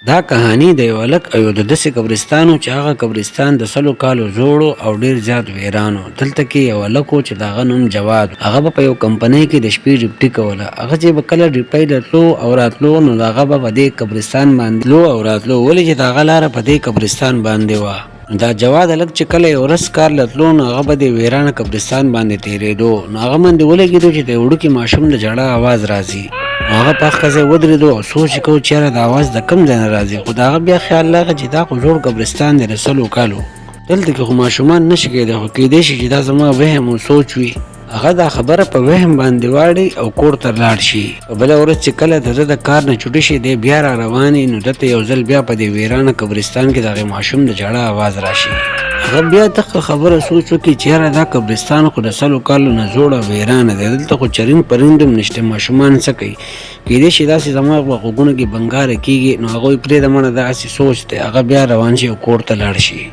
دا کهاني د یو هلک او یو د داسې قبرستان و چې هغه قبرستان د 100 کالو زوړ او ډېر زیات ویران و. دلته کې یو هلک و چې د هغه نوم جواد و. هغه به په یو کمپنۍ کې د شپې ډیوټي کوله. هغه چې به کله ډیوټۍ ته تلو او راتلو نو د هغه به په دې قبرستان باندې تلو او راتلو، ولې چې د هغه لاره په دې قبرستان باندې وه. دا جواد هلک چې کله یو ورځ کار له تلو نو هغه به د ویرانه قبرستان باندې تېرېدو، نو هغه باندې ولګېدو چې د یو وړوکي ماشوم د ژړا اواز راځي. هغه په هغه ځای ودرېدو او سوچ یې کوو چېرې د اواز د کوم ځای نه راځي، خو د هغه بیا خیال راغی چې دا خو زوړ قبرستان دی د 100 کالو، دلته کې خو ماشومان نشي کېدی، خو کېدی شي چې دا زما وهم او سوچ وي. هغه دا خبره په وهم باندې واړي او کور ته لاړ شي. په بله ورځ چې کله د ده د کار نه چوټي شي دی بیا را روان نو دته یو ځل بیا په دې ویرانه قبرستان کې د هغې ماشوم د ژړا اواز راشي. هغه بیا دغه خبره سوچ وکړي چې یاره دا قبرستان خو د 100 کالو نه زوړ او ویرانه دی، دلته خو چرین پرند هم نشته، ماشومان څه کوي، کېدی شي داسې زما په غوږونو کې بنګاره کېږي. نو هغوی پرېږده مړه داسې سوچ دی. هغه بیا روان شي او کور ته لاړ شي.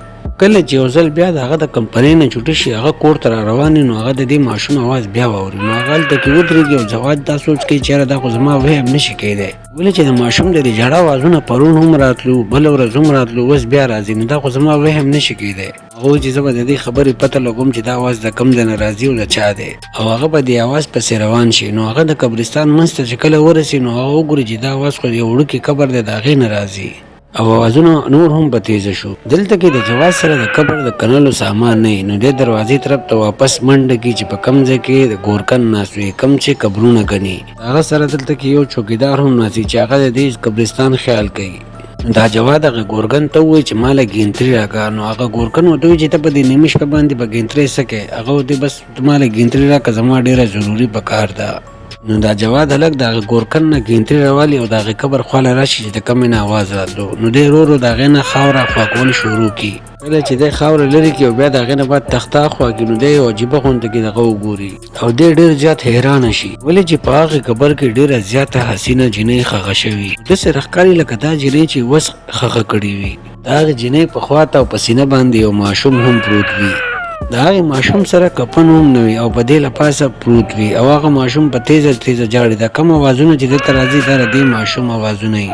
کله چې یو ځل بیا د هغه د کمپنۍ نه چوټي شي هغه کور ته را روان نو هغه د دې ماشوم اواز بیا واوري. نو هغه هلته کې ودرېږي او جواد دا سوچ کوي چې یاره دا خو زما وهم نشي کېدی، ولې چې د ماشوم د دې ژړا اوازونه پرون هم راتلو، بله ورځ هم راتلو، اوس بیا راځي، نو دا خو زما وهم نشي کېدی. هغه وایي چې زه به د دې خبرې پته لګوم چې دا اواز د کوم ځای نه راځي او د چا دی، او هغه به دې اواز پسې روان شي. نو هغه د قبرستان منځ ته چې کله ورسي نو هغه وګوري چې دا اواز خو د یو وړوکي قبر دی د هغې نه راځي، او اوازونه نور هم په تیزه شو. دلته کې د جواد سره د قبر د کنلو سامان نه، نو دې دروازې طرف ته واپس منډه کړي چې په کوم ځای کې د ګورکن ناست وي، کوم چې قبرونه ګڼي. هغه سره دلته کې یو چوکیدار هم ناست چې هغه د دې قبرستان خیال کوي. دا جواد هغه ګورګن ته ووایي چې ما له ګینتري راکړه. نو هغه ګورکن ورته وایي چې ته په دې نیمه شپه باندې په ګینترۍ څه کوې؟ هغه ورته بس ما له ګینتري راکړه، زما ډېره ضروري پکار ده. نو دا جواد هلک د هغه ګورکن نه ګینتري راوالي او د هغې قبر خواله راشي چې د کومې نه اواز راتلو. نو دی ورو ورو د هغې نه خاوره خواکول شروع کړي. کله چې دی خاوره لرې کړي او بیا د هغې نه بعد تخته خواکي نو دی یو عجیبه غونډه کې دغه وګوري او دی ډېر زیات حیرانه شي، ولې چې په هغې قبر کې ډېره زیاته حسینه جینۍ ښخه شوي، داسې راښکاري لکه دا جینۍ چې اوس ښخه کړې وي. د هغې جینۍ په خواته او په سینه باندې یو ماشوم هم پروت وي. د هغې ماشوم سره کفن هم نه وي او په دې له پاسه پروت وي، او هغه ماشوم په تیزه تیزه جاړي. دا کوم اوازونه چې دلته راځي دا د دې ماشوم اوازونه وي.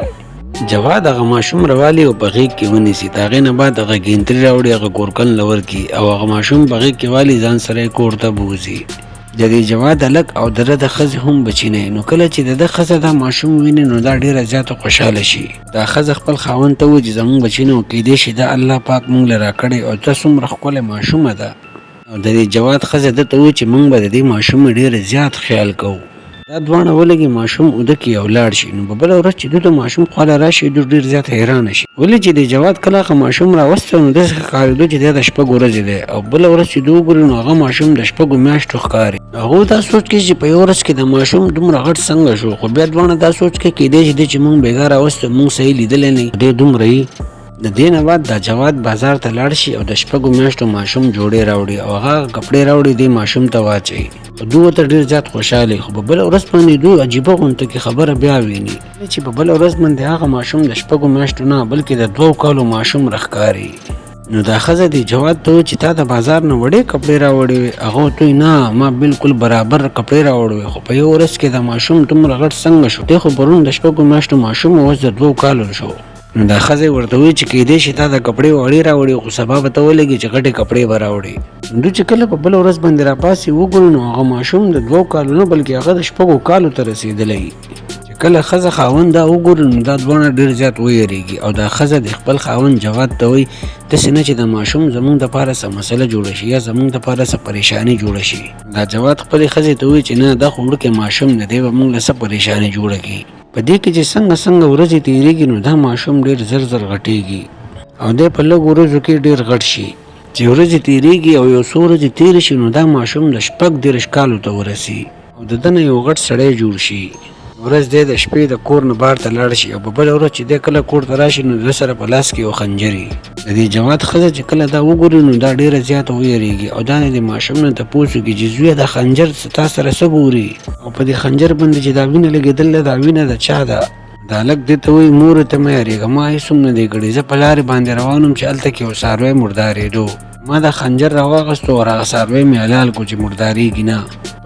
جواد هغه ماشوم راوالي او په غېږ کې ونیسي. د هغې نه بعد هغه ګینتري راوړي، هغه ګورکن له ورکړي او هغه ماشوم په غېږ کې والي، ځان سره یې کور ته بوځي. د دې جواد هلک او د ده د ښځې هم بچینی. نو کله چې د ده ښځه دا ماشوم ویني نو دا ډېره زیاته خوشحاله شي. دا ښځه خپل خاوند ته وایي چې زموږ بچینی و کېدی شي دا الله پاک موږ له راکړی او ته څومره ښکلې ماشومه ده. او د دې جواد ښځه ده ته وایي چې موږ به د دې ماشوم ډېر زیات خیال کوو. دا دواړه ولګي ماشوم اوده کړي او لاړ شي. نو په بله ورځ چې دوی د ماشوم خواله راشي دوی ډېر زیات حیرانه شي، ولې چې د جواد کله هغه ماشوم راوستی نو داسې ښکارېدو چې دی د شپږو ورځې دی، او بله ورځ چې دوی وګوري نو هغه ماشوم د شپږو میاشتو ښکاري. هغوی دا سوچ کوي چې په یو ورځ کې د ماشوم دومره غټ څنګه شو، خو بیا دواړه دا سوچ کوي کېدی شي دی چې موږ بېګا راوستی موږ صحیح لیدلی نه دی دومره یي. د دې نه بعد دا جواد بازار ته لاړ شي او د شپږو میاشتو ماشوم جوړې راوړي او هغه کپړې راوړي دې ماشوم ته واچوي. دوی ورته ډېر زیات خوشحاله، خو په بله ورځ باندې دوی عجیبه غونډه کې خبره بیا ویني چې په بله ورځ باندې هغه ماشوم د شپږو میاشتو نه بلکې د 2 کالو ماشوم راښکاري. نو دا ښځه دې جواد ته وایي چې تا د بازار نه وړې کپړې راوړې وې؟ هغه ورته وایي نه ما بالکل برابر کپړې راوړې وې، خو په یو ورځ کې دا ماشوم دومره غټ څنګه شو؟ دی خو پرون د شپږو میاشتو ماشوم اوس د 2 کالو شو. نو دا ښځه ورته وایي چې کېدی شي تا د کپړې وړې راوړې خو سبا به ته ولګي چې غټې کپړې به راوړې. دوی چې کله په بله ورځ باندې راپاسي وګوري نو هغه ماشوم د 2 کالو نه بلکې هغه د 6 کالو ته رسېدلی. چې کله ښځه خاوند دا وګوري نو دا دواړه ډېر زیات ویرېږي، او دا ښځه د خپل خاوند جواد ته وایي داسې نه چې د ماشوم زموږ دپاره څه مسله جوړه شي یا زموږ دپاره څه پریشاني جوړه شي. دا جواد خپلې ښځې ته وایي چې نه دا خو وړوکی ماشوم دی، دی به موږ له څه پریشاني جوړه کړي. په دې کې چې څنګه ورځې تېرېږي نو دا ماشوم ډېر زر غټېږي او دی په لږ ورځو کې ډېر غټ شي. چې ورځې تېرېږي او یو څو ورځې تېرې شي نو دا ماشوم د 14 کالو ته ورسي او د ده نه یو غټ سړی جوړ شي. ورځ دی د شپې د کور نه بار ته لاړ شي او په بله ورځ چې دی کله کور ته راشي نو د سره په لاس کې یو خنجر وي. د دې جواد ښځه چې کله دا وګوري نو دا ډېره زیاته ویرېږي او دا د دې ماشوم نه تپوس وکړي چې زویه دا خنجر تا سره څه ګوري او په دې خنجر باندې چې دا وینه لګېدله دا وینه د چا ده؟ دا هلک دې ته وایي مورې ته مه یارېږه ما هېڅ هم نه دی کړی، زه په لارې باندې روان وم چې هلته کې یو څاروی مردارېدو، ما دا خنجر راواغستو او هغه څاروی مې حلال کړو چې مردارېږي نه.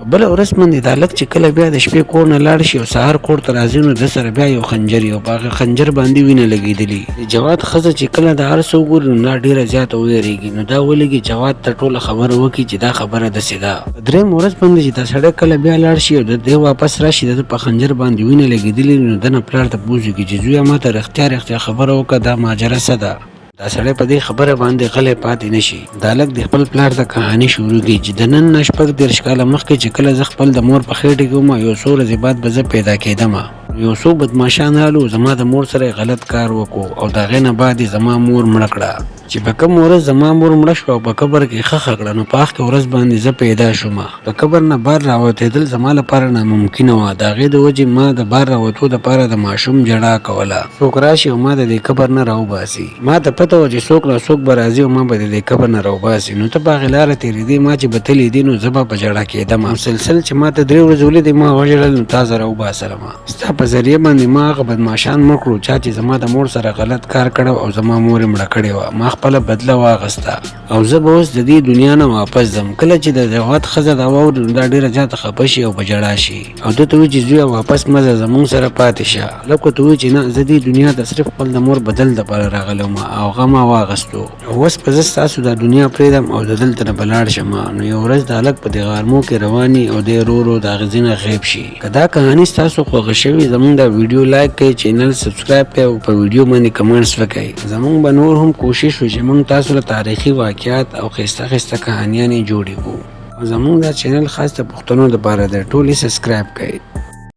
بله ورځ باندې دا هلک چې کله بیا د شپې کور نه لاړ شي او سهار کور ته راځي نو ده سره بیا یو خنجر وي او په هغه خنجر باندې وینه لګېدلې. د جواد ښځه چې کله دا هر څه وګوري نو دا ډېره زیاته وویرېږي نو دا ولګي جواد ته ټوله خبره وکړي چې دا خبره داسې ده. په درېیمه ورځ باندې چې دا سړی کله بیا لاړ شي او د دې واپس راشي د ده په خنجر باندې وینه لګېدلې نو ده نه پلار ته پوښتنه وکړي چې زویه ما ته رښتیا خبره وکړه دا ماجره څه ده. دا سړی په دې خبره باندې غلی پاتې نشي. دا هلک د خپل پلار ته کهاني شروع کړي چې د نن نه 36 کاله مخکې چې کله زه خپل د مور په خېټه کې وم یو څو ورځې بعد به زه پیدا کېدم. یو څو بدماشان رالو زما د مور سره غلط کار وکړو او د هغې نه بعد یې زما مور مړه کړه. چې په کوم ورځ زما مور مړه شوه او په قبر کې ښخه کړه نو په هغه ورځ باندې زه پیدا شوم. د قبر نه بار راوتېدل زما لپاره ناممکنه وه. د هغې د وجې ما د بار راوتو دپاره د ماشوم ژړا کوله. څوک راشي او ما د دې قبر نه راوباسي. ما ته پته وه چې څوک را څوک به راځي او ما به د دې قبر نه راوباسي. نو ته په هغې لاره تېرېدې ما چې به ته لیدې نو زه به په ژړا کېدم. مسلسل چې ما ته 3 ورځې ولیدې ما وژړل نو تا زه راوباسلم. ستا په ذریعه باندې ما هغه بدماشان مړ کړو چا چې زما د مور سره غلط کار کړی او زما مور یې مړه کړې وه. ما خپله بدله واغسته او زه به اوس د دې دنیا نه واپس ځم. کله چې د جواد ښځه دا واوري نو دا ډېره زیاته خفه شي او په ژړا شي او ده ته وایي چې زویه واپس مه ځه زموږ سره پاتې شه. هلک ورته وایي چې نه زه دې دنیا ته صرف خپل د مور بدل دپاره راغلی وم او هغه ما واغستو او اوس به زه ستاسو دا دنیا پرېږدم او د دلته نه به لاړ شم. نو یو ورځ د هلک په دې غارمو کې رواني او دی ورو ورو د هغې ځینه غیب شي. که دا کهاني ستاسو خوښه شوې زموږ دا ویډیو لایک کړئ، چینل سبسکرایب کړئ او په ویډیو باندې کمنټس وکړئ. زموږ به نور هم کوشش وي چې موږ تاسو له تاریخي واقعات او ښایسته کهانیانې جوړې کړو. زموږ دا چینل خاص د پښتنو دپاره دی. ټول یې سبسکرایب کړئ.